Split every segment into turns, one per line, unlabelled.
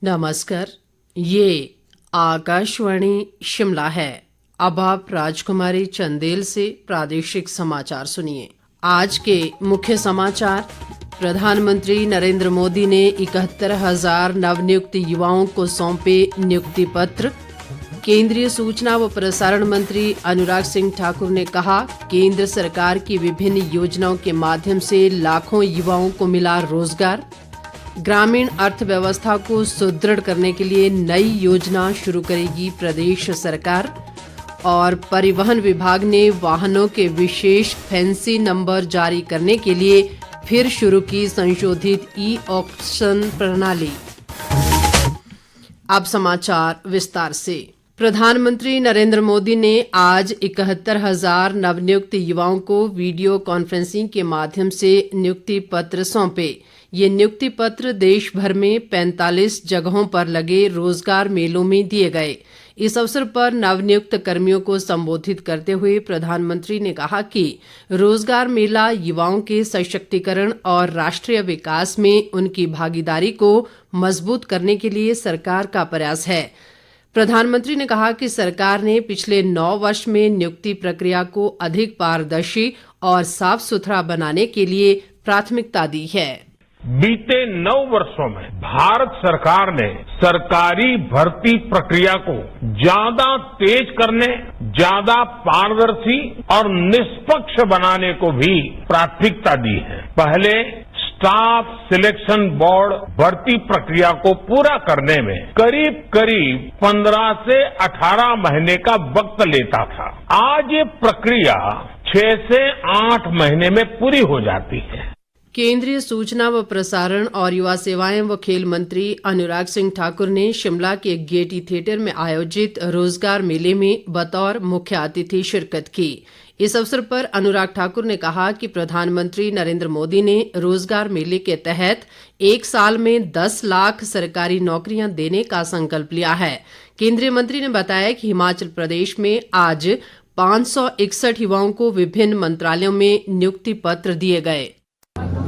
नमस्कार, ये आकाशवाणी शिमला है। अब आप राजकुमारी चंदेल से प्रादेशिक समाचार सुनिए। आज के मुख्य समाचार। प्रधानमंत्री नरेंद्र मोदी ने 71,000 नवनियुक्त युवाओं को सौंपे नियुक्ति पत्र। केंद्रीय सूचना व प्रसारण मंत्री अनुराग सिंह ठाकुर ने कहा, केंद्र सरकार की विभिन्न योजनाओं के माध्यम से लाखों युवाओं को मिला रोजगार। ग्रामीण अर्थव्यवस्था को सुदृढ़ करने के लिए नई योजना शुरू करेगी प्रदेश सरकार। और परिवहन विभाग ने वाहनों के विशेष फैंसी नंबर जारी करने के लिए फिर शुरू की संशोधित ई ऑक्शन प्रणाली। अब समाचार विस्तार से। प्रधानमंत्री नरेंद्र मोदी ने आज 71,000 नवनियुक्त युवाओं को वीडियो कॉन्फ्रेंसिंग के माध्यम से नियुक्ति पत्र सौंपे। ये नियुक्ति पत्र देश भर में 45 जगहों पर लगे रोजगार मेलों में दिए गए। इस अवसर पर नवनियुक्त कर्मियों को संबोधित करते हुए प्रधानमंत्री ने कहा कि रोजगार मेला युवाओं के सशक्तिकरण और राष्ट्रीय विकास में उनकी भागीदारी को मजबूत करने के लिए सरकार का प्रयास है। प्रधानमंत्री ने कहा कि सरकार ने पिछले 9 वर्ष में नियुक्ति प्रक्रिया को अधिक पारदर्शी और साफ सुथरा बनाने के लिए प्राथमिकता दी है।
बीते 9 वर्षों में भारत सरकार ने सरकारी भर्ती प्रक्रिया को ज्यादा तेज करने, ज्यादा पारदर्शी और निष्पक्ष बनाने को भी प्राथमिकता दी है। पहले स्टाफ सिलेक्शन बोर्ड भर्ती प्रक्रिया को पूरा करने में करीब 15 से 18 महीने का वक्त लेता था। आज ये प्रक्रिया 6 से 8 महीने में पूरी हो जाती है।
केंद्रीय सूचना व प्रसारण और युवा सेवाएं व खेल मंत्री अनुराग सिंह ठाकुर ने शिमला के गेयटी थिएटर में आयोजित रोजगार मेले में बतौर मुख्य अतिथि शिरकत की। इस अवसर पर अनुराग ठाकुर ने कहा कि प्रधानमंत्री नरेंद्र मोदी ने रोजगार मेले के तहत 1 साल में 10 लाख सरकारी नौकरियां देने का संकल्प लिया है। केंद्रीय मंत्री ने बताया कि हिमाचल प्रदेश में आज 561 युवाओं को विभिन्न मंत्रालयों में नियुक्ति पत्र दिए गए।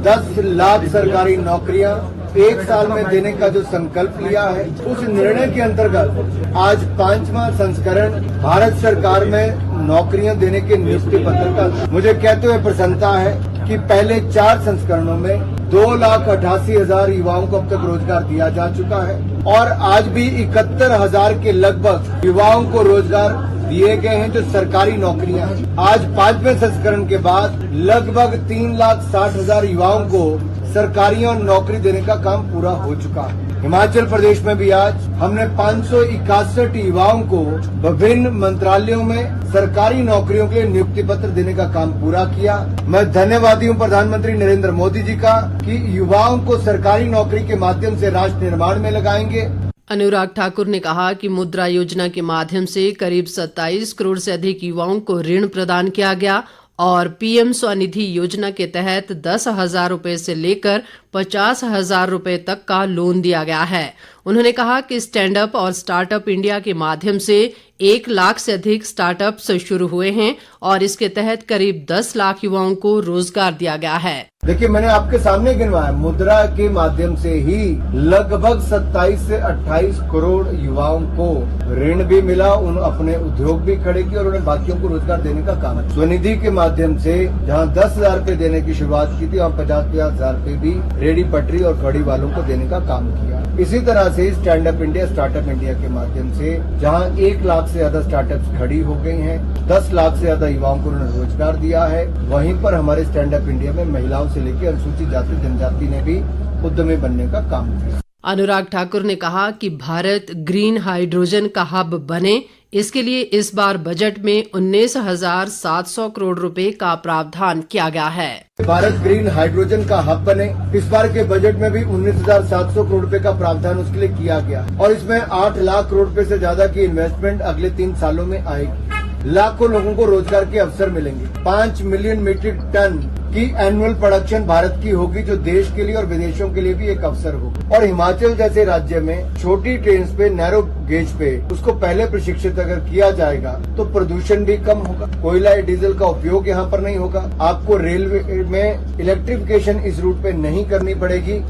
10 लाख सरकारी नौकरियां 1 साल में देने का जो संकल्प लिया है, उस निर्णय के अंतर्गत आज 5वां संस्करण भारत सरकार में नौकरियां देने के नियुक्ति पत्र का मुझे कहते हुए प्रसन्नता है कि पहले 4 संस्करणों में 2,88,000 युवाओं को अब तक रोजगार दिया जा चुका है और आज भी 71,000 के लगभग युवाओं को रोजगार दिए गए हैं जो सरकारी नौकरियां हैं। आज 5वें संस्करण के बाद लगभग 3,60,000 युवाओं को सरकारी और नौकरी देने का काम पूरा हो चुका है। हिमाचल प्रदेश में भी आज हमने 561 युवाओं को विभिन्न मंत्रालयों में सरकारी नौकरियों के लिए नियुक्ति पत्र देने का काम पूरा किया। मैं धन्यवादी हूं प्रधानमंत्री नरेंद्र मोदी जी का कि युवाओं को सरकारी नौकरी के माध्यम से राष्ट्र निर्माण में लगाएंगे।
अनुराग ठाकुर ने कहा कि मुद्रा योजना के माध्यम से करीब 27 करोड़ से अधिक युवाओं को ऋण प्रदान किया गया और पीएम स्वनिधि योजना के तहत 10,000 रुपए से लेकर 50,000 रुपए तक का लोन दिया गया है। उन्होंने कहा कि स्टैंड अप और स्टार्टअप इंडिया के माध्यम से 1 लाख से अधिक स्टार्टअप्स शुरू हुए हैं और इसके तहत करीब 10 लाख युवाओं को रोजगार दिया गया है।
देखिए, मैंने आपके सामने गिनवाया, मुद्रा के माध्यम से ही लगभग 27 से 28 करोड़ युवाओं को ऋण भी मिला, उन अपने उद्योग भी खड़े किए और उन्हें बाकियों को रोजगार देने का काम है। स्वनिधि के माध्यम से जहां 10,000 रुपए देने की शुरुआत की थी, वहां 50,000 रुपए भी रेडी पटरी और खड़ी वालों को देने का काम किया। इसी तरह से stand up India, startup India के माध्यम से जहां 1 लाख से ज्यादा स्टार्टअप्स खड़ी हो गई हैं, 10 लाख से ज्यादा युवाओं को उन्होंने रोजगार दिया है। वहीं पर हमारे स्टैंड अप इंडिया में महिलाओं से लेकर अनुसूचित जाति जनजाति ने भी उद्यमी बनने का काम किया।
अनुराग ठाकुर ने कहा कि भारत ग्रीन हाइड्रोजन का हब बने, इसके लिए इस बार बजट में 19,700 करोड़ रुपए का प्रावधान किया गया है।
भारत ग्रीन हाइड्रोजन का हब बने, इस बार के बजट में भी 19,700 करोड़ रुपए का प्रावधान उसके लिए किया गया और इसमें 8 लाख करोड़ रुपए से ज्यादा की इन्वेस्टमेंट अगले 3 सालों में आएगी। लाखों लोगों को रोजगार के अवसर मिलेंगे। 5 मिलियन मीट्रिक टन की एनुअल प्रोडक्शन भारत की होगी, जो देश के लिए और विदेशों के लिए भी एक अवसर होगा। और हिमाचल जैसे राज्य में छोटी ट्रेन पे, नैरो गेज पे उसको पहले प्रशिक्षित अगर किया जाएगा तो प्रदूषण भी कम होगा। कोयला या डीजल का उपयोग यहाँ पर नहीं होगा। आपको रेलवे में इलेक्ट्रिफिकेशन इस रूट पे नहीं करनी पड़ेगी।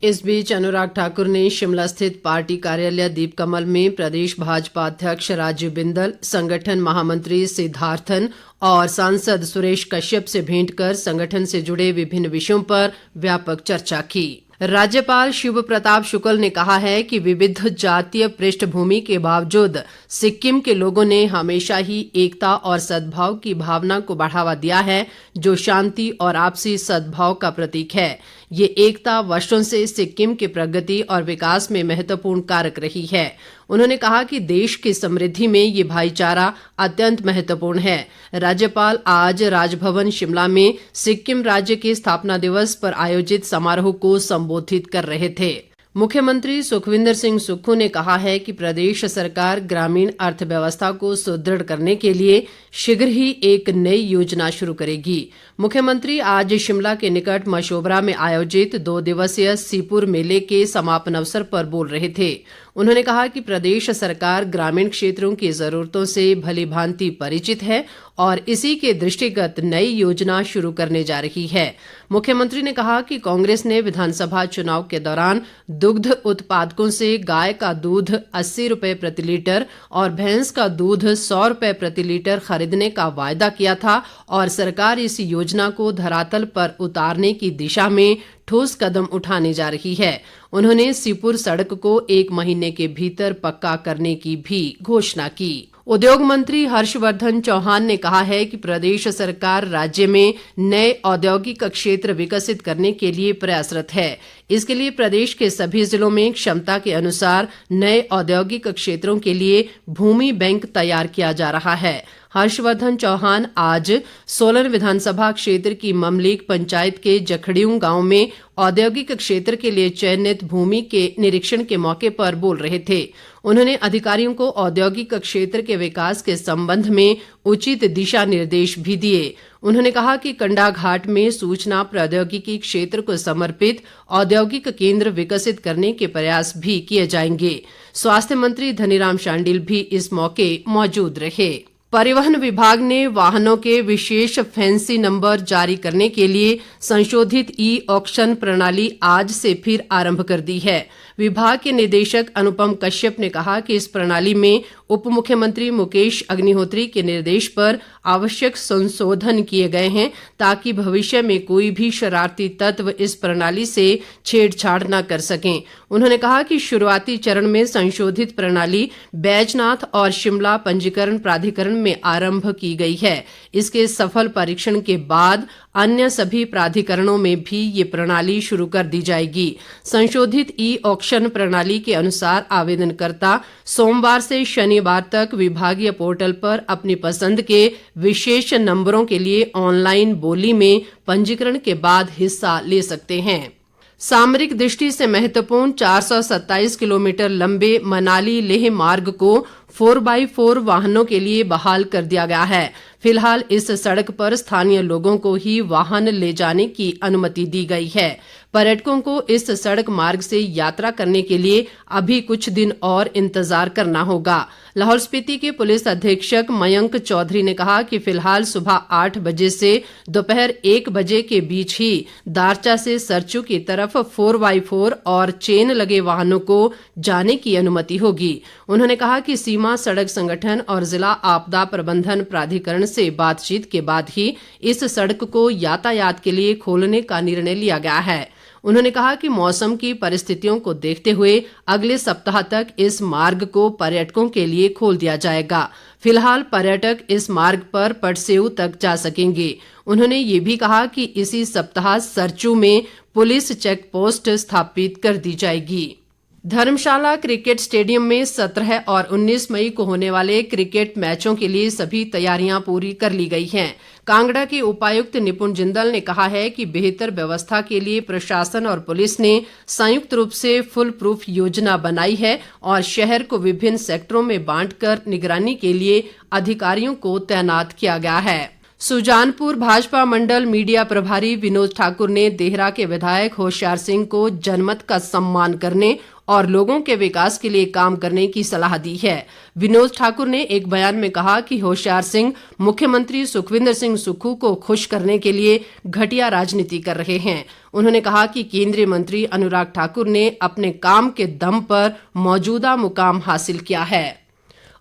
इस बीच अनुराग ठाकुर ने शिमला स्थित पार्टी कार्यालय दीपकमल में प्रदेश भाजपा अध्यक्ष राजीव बिंदल, संगठन महामंत्री सिद्धार्थन और सांसद सुरेश कश्यप से भेंट कर संगठन से जुड़े विभिन्न विषयों पर व्यापक चर्चा की। राज्यपाल शिव प्रताप शुक्ल ने कहा है कि विविध जातीय पृष्ठभूमि के बावजूद सिक्किम के लोगों ने हमेशा ही एकता और सद्भाव की भावना को बढ़ावा दिया है, जो शांति और आपसी सद्भाव का प्रतीक है। ये एकता वर्षों से सिक्किम की प्रगति और विकास में महत्वपूर्ण कारक रही है। उन्होंने कहा कि देश की समृद्धि में ये भाईचारा अत्यंत महत्वपूर्ण है। राज्यपाल आज राजभवन शिमला में सिक्किम राज्य के स्थापना दिवस पर आयोजित समारोह को संबोधित कर रहे थे। मुख्यमंत्री सुखविंदर सिंह सुक्खू ने कहा है कि प्रदेश सरकार ग्रामीण अर्थव्यवस्था को सुदृढ़ करने के लिए शीघ्र ही एक नई योजना शुरू करेगी। मुख्यमंत्री आज शिमला के निकट मशोबरा में आयोजित 2 दिवसीय सीपुर मेले के समापन अवसर पर बोल रहे थे। उन्होंने कहा कि प्रदेश सरकार ग्रामीण क्षेत्रों की जरूरतों से भली भांति परिचित है और इसी के दृष्टिगत नई योजना शुरू करने जा रही है। मुख्यमंत्री ने कहा कि कांग्रेस ने विधानसभा चुनाव के दौरान दुग्ध उत्पादकों से गाय का दूध 80 रुपए प्रति लीटर और भैंस का दूध 100 रुपए प्रति लीटर खरीदने का वायदा किया था और सरकार इस योजना को धरातल पर उतारने की दिशा में ठोस कदम उठाने जा रही है। उन्होंने सीपुर सड़क को 1 महीने के भीतर पक्का करने की भी घोषणा की। उद्योग मंत्री हर्षवर्धन चौहान ने कहा है कि प्रदेश सरकार राज्य में नए औद्योगिक क्षेत्र विकसित करने के लिए प्रयासरत है। इसके लिए प्रदेश के सभी जिलों में क्षमता के अनुसार नए औद्योगिक क्षेत्रों के लिए भूमि बैंक तैयार किया जा रहा है। हर्षवर्धन चौहान आज सोलन विधानसभा क्षेत्र की ममलीक पंचायत के जखड़ियों गांव में औद्योगिक क्षेत्र के लिए चयनित भूमि के निरीक्षण के मौके पर बोल रहे थे। उन्होंने अधिकारियों को औद्योगिक क्षेत्र के विकास के संबंध में उचित दिशा निर्देश भी दिए। उन्होंने कहा कि कंडाघाट में सूचना प्रौद्योगिकी क्षेत्र को समर्पित औद्योगिक केंद्र विकसित करने के प्रयास भी किए जाएंगे। स्वास्थ्य मंत्री धनीराम शांडिल भी इस मौके मौजूद रहे। परिवहन विभाग ने वाहनों के विशेष फैंसी नंबर जारी करने के लिए संशोधित ई-ऑक्शन प्रणाली आज से फिर आरंभ कर दी है। विभाग के निदेशक अनुपम कश्यप ने कहा कि इस प्रणाली में उप मुख्यमंत्री मुकेश अग्निहोत्री के निर्देश पर आवश्यक संशोधन किए गए हैं ताकि भविष्य में कोई भी शरारती तत्व इस प्रणाली से छेड़छाड़ न कर सकें। उन्होंने कहा कि शुरुआती चरण में संशोधित प्रणाली बैजनाथ और शिमला पंजीकरण प्राधिकरण में आरंभ की गई है। इसके सफल परीक्षण के बाद अन्य सभी प्राधिकरणों में भी ये प्रणाली शुरू कर दी जाएगी। संशोधित ई-ऑक्शन प्रणाली के अनुसार आवेदनकर्ता सोमवार से शनिवार तक विभागीय पोर्टल पर अपनी पसंद के विशेष नंबरों के लिए ऑनलाइन बोली में पंजीकरण के बाद हिस्सा ले सकते हैं। सामरिक दृष्टि से महत्वपूर्ण 427 किलोमीटर लंबे मनाली लेह मार्ग को 4x4 वाहनों के लिए बहाल कर दिया गया है। फिलहाल इस सड़क पर स्थानीय लोगों को ही वाहन ले जाने की अनुमति दी गई है। पर्यटकों को इस सड़क मार्ग से यात्रा करने के लिए अभी कुछ दिन और इंतजार करना होगा। लाहौल स्पीति के पुलिस अधीक्षक मयंक चौधरी ने कहा कि फिलहाल सुबह 8 बजे से दोपहर 1 बजे के बीच ही दारचा से सरचू की तरफ 4x4 और चेन लगे वाहनों को जाने की अनुमति होगी। उन्होंने कहा कि सीमा सड़क संगठन और जिला आपदा प्रबंधन प्राधिकरण से बातचीत के बाद ही इस सड़क को यातायात के लिए खोलने का निर्णय लिया गया है। उन्होंने कहा कि मौसम की परिस्थितियों को देखते हुए अगले सप्ताह तक इस मार्ग को पर्यटकों के लिए खोल दिया जाएगा। फिलहाल पर्यटक इस मार्ग पर पटसेऊ तक जा सकेंगे। उन्होंने ये भी कहा कि इसी सप्ताह सरचू में पुलिस चेक पोस्ट स्थापित कर दी जाएगी। धर्मशाला क्रिकेट स्टेडियम में 17 और 19 मई को होने वाले क्रिकेट मैचों के लिए सभी तैयारियां पूरी कर ली गई हैं। कांगड़ा के उपायुक्त निपुण जिंदल ने कहा है कि बेहतर व्यवस्था के लिए प्रशासन और पुलिस ने संयुक्त रूप से फुल प्रूफ योजना बनाई है और शहर को विभिन्न सेक्टरों में बांटकर निगरानी के लिए अधिकारियों को तैनात किया गया है। सुजानपुर भाजपा मंडल मीडिया प्रभारी विनोद ठाकुर ने देहरा के विधायक होशियार सिंह को जनमत का सम्मान करने और लोगों के विकास के लिए काम करने की सलाह दी है। विनोद ठाकुर ने एक बयान में कहा कि होशियार सिंह मुख्यमंत्री सुखविंदर सिंह सुक्खू को खुश करने के लिए घटिया राजनीति कर रहे हैं। उन्होंने कहा कि केंद्रीय मंत्री अनुराग ठाकुर ने अपने काम के दम पर मौजूदा मुकाम हासिल किया है।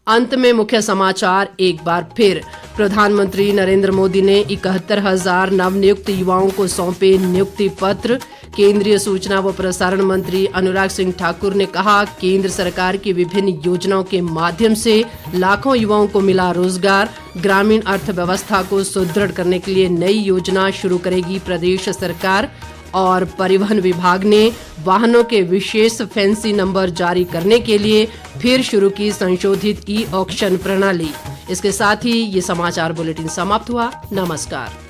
अंत में मुख्य समाचार एक बार फिर। प्रधानमंत्री नरेंद्र मोदी ने 71,000 नवनियुक्त युवाओं को सौंपे नियुक्ति पत्र। केंद्रीय सूचना व प्रसारण मंत्री अनुराग सिंह ठाकुर ने कहा, केंद्र सरकार की विभिन्न योजनाओं के माध्यम से लाखों युवाओं को मिला रोजगार। ग्रामीण अर्थव्यवस्था को सुदृढ़ करने के लिए नई योजना शुरू करेगी प्रदेश सरकार। और परिवहन विभाग ने वाहनों के विशेष फैंसी नंबर जारी करने के लिए फिर शुरू की संशोधित ई ऑक्शन प्रणाली। इसके साथ ही ये समाचार बुलेटिन समाप्त हुआ। नमस्कार।